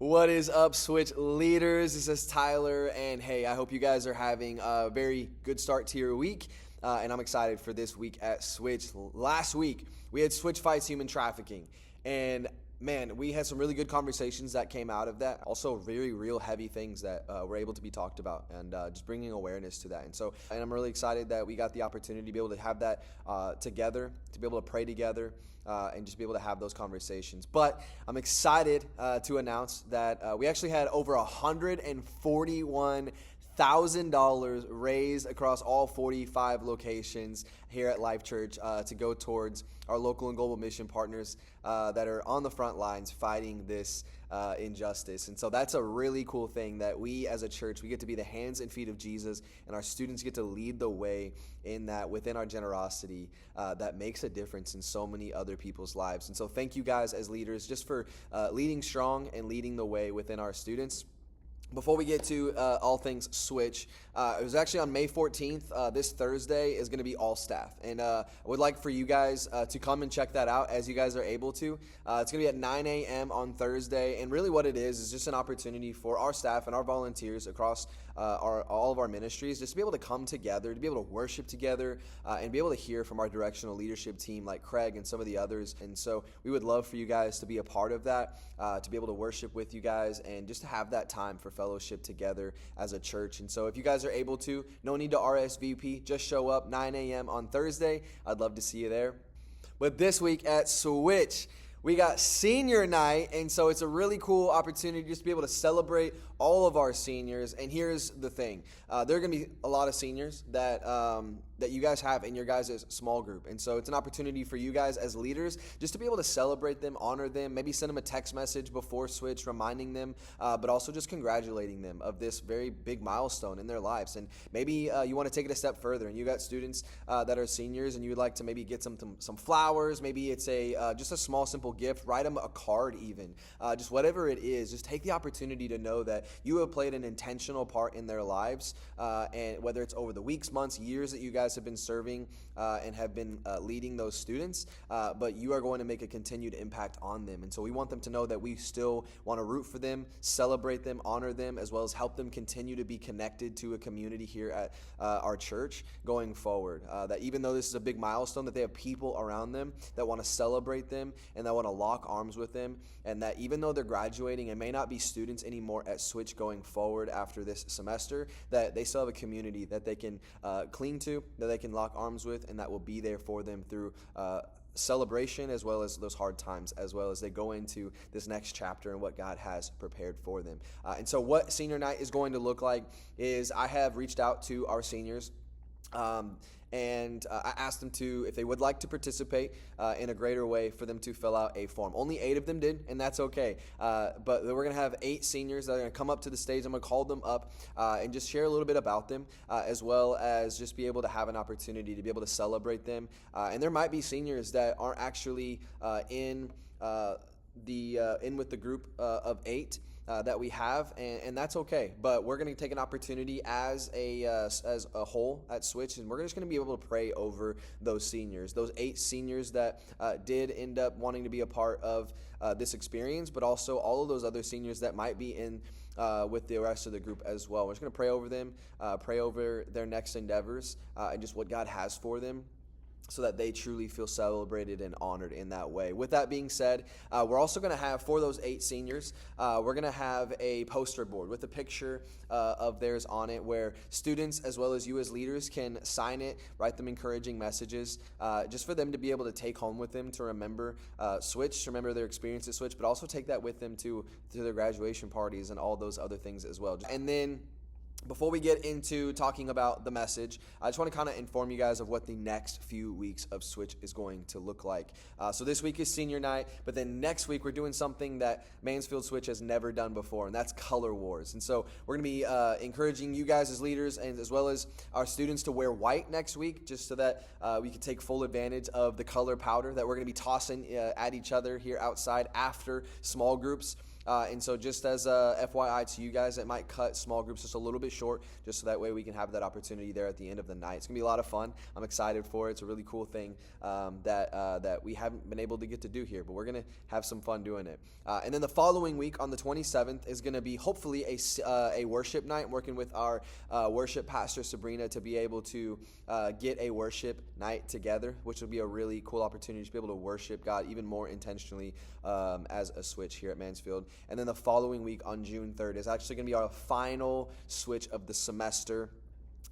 What is up, Switch leaders? This is Tyler, and hey, I hope you guys are having a very good start to your week. And I'm excited for this week at Switch. Last week, we had Switch Fights Human Trafficking, and man, we had some really good conversations that came out of that. Also, very real heavy things that were able to be talked about, and just bringing awareness to that. And I'm really excited that we got the opportunity to be able to have that together, to be able to pray together, and just be able to have those conversations. But I'm excited to announce that we actually had over $141,000 raised across all 45 locations here at Life Church to go towards our local and global mission partners that are on the front lines fighting this injustice. And so that's a really cool thing that we as a church, we get to be the hands and feet of Jesus, and our students get to lead the way in that within our generosity that makes a difference in so many other people's lives. And so thank you guys as leaders just for leading strong and leading the way within our students. Before we get to all things Switch, it was actually on May 14th. This Thursday is going to be all staff. And I would like for you guys to come and check that out as you guys are able to. It's going to be at 9 a.m. on Thursday. And really what it is just an opportunity for our staff and our volunteers across all of our ministries just to be able to come together, to be able to worship together, and be able to hear from our directional leadership team like Craig and some of the others. And so we would love for you guys to be a part of that, to be able to worship with you guys and just to have that time for fellowship together as a church. And so if you guys are able to, no need to RSVP, just show up 9 a.m. on Thursday. I'd love to see you there. But this week at Switch, we got senior night, and so it's a really cool opportunity just to be able to celebrate all of our seniors. And here's the thing. There are going to be a lot of seniors that you guys have in your guys' small group. And so it's an opportunity for you guys as leaders just to be able to celebrate them, honor them, maybe send them a text message before Switch reminding them, but also just congratulating them of this very big milestone in their lives. And maybe you want to take it a step further, and you got students that are seniors, and you would like to maybe get some flowers. Maybe it's just a small, simple gift. Write them a card even. Just whatever it is, just take the opportunity to know that you have played an intentional part in their lives, and whether it's over the weeks, months, years that you guys have been serving and have been leading those students, but you are going to make a continued impact on them. And so we want them to know that we still want to root for them, celebrate them, honor them, as well as help them continue to be connected to a community here at our church going forward. That even though this is a big milestone, that they have people around them that want to celebrate them and that want to lock arms with them, and that even though they're graduating and may not be students anymore at Switch going forward after this semester, that they still have a community that they can cling to, that they can lock arms with, and that will be there for them through celebration as well as those hard times, as well as they go into this next chapter and what God has prepared for them. And so what senior night is going to look like is I have reached out to our seniors, and I asked them to, if they would like to participate in a greater way, for them to fill out a form. Only 8 of them did, and that's okay. But we're going to have 8 seniors that are going to come up to the stage. I'm going to call them up and just share a little bit about them, as well as just be able to have an opportunity to be able to celebrate them. And there might be seniors that aren't actually in with the group of 8. That we have, and that's okay. But we're going to take an opportunity as a whole at Switch, and we're just going to be able to pray over those seniors, those 8 seniors that did end up wanting to be a part of this experience, but also all of those other seniors that might be in with the rest of the group as well. We're just going to pray over them, pray over their next endeavors, and just what God has for them, so that they truly feel celebrated and honored in that way. With that being said, we're also going to have, for those 8 seniors, we're going to have a poster board with a picture of theirs on it, where students as well as you as leaders can sign it, write them encouraging messages, just for them to be able to take home with them to remember Switch, to remember their experience at Switch, but also take that with them to their graduation parties and all those other things as well. And then before we get into talking about the message, I just want to kind of inform you guys of what the next few weeks of Switch is going to look like. So this week is senior night, but then next week we're doing something that Mansfield Switch has never done before, and that's Color Wars. And so we're going to be encouraging you guys as leaders, and as well as our students, to wear white next week, just so that we can take full advantage of the color powder that we're going to be tossing at each other here outside after small groups. And so just as a FYI to you guys, it might cut small groups just a little bit short, just so that way we can have that opportunity there at the end of the night. It's going to be a lot of fun. I'm excited for it. It's a really cool thing that we haven't been able to get to do here, but we're going to have some fun doing it. And then the following week on the 27th is going to be hopefully a worship night, working with our worship pastor, Sabrina, to be able to get a worship night together, which will be a really cool opportunity to be able to worship God even more intentionally as a Switch here at Mansfield. And then the following week on June 3rd is actually going to be our final Switch of the semester.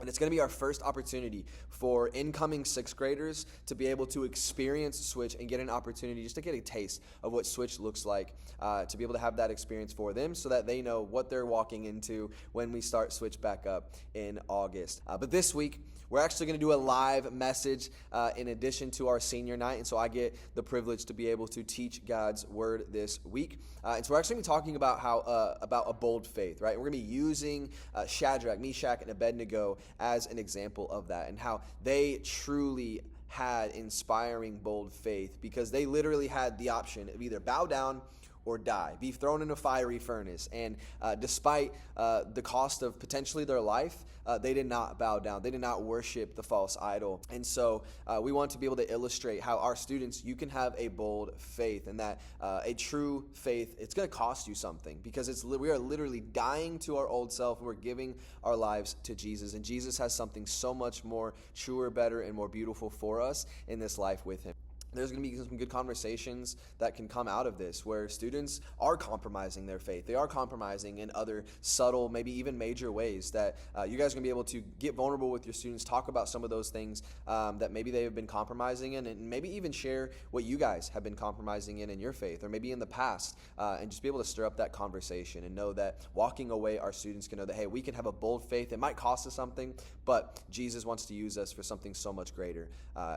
And it's going to be our first opportunity for incoming sixth graders to be able to experience Switch and get an opportunity just to get a taste of what Switch looks like, to be able to have that experience for them so that they know what they're walking into when we start Switch back up in August. But this week, we're actually going to do a live message in addition to our senior night, and so I get the privilege to be able to teach God's Word this week. And so we're actually going to be talking about about a bold faith, right? And we're going to be using Shadrach, Meshach, and Abednego as an example of that, and how they truly had inspiring bold faith, because they literally had the option of either bow down or die, be thrown in a fiery furnace. And despite the cost of potentially their life, they did not bow down. They did not worship the false idol. And so we want to be able to illustrate how our students, you can have a bold faith, and that a true faith, it's going to cost you something, because we are literally dying to our old self, and we're giving our lives to Jesus. And Jesus has something so much more truer, better, and more beautiful for us in this life with him. There's going to be some good conversations that can come out of this, where students are compromising their faith. They are compromising in other subtle, maybe even major ways that you guys are going to be able to get vulnerable with your students, talk about some of those things that maybe they have been compromising in, and maybe even share what you guys have been compromising in your faith, or maybe in the past, and just be able to stir up that conversation and know that walking away, our students can know that, hey, we can have a bold faith. It might cost us something, but Jesus wants to use us for something so much greater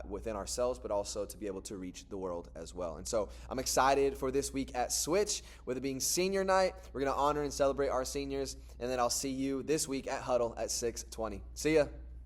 within ourselves, but also to be able to reach the world as well. And so I'm excited for this week at Switch, with it being senior night. We're going to honor and celebrate our seniors, and then I'll see you this week at Huddle at 6:20. See ya.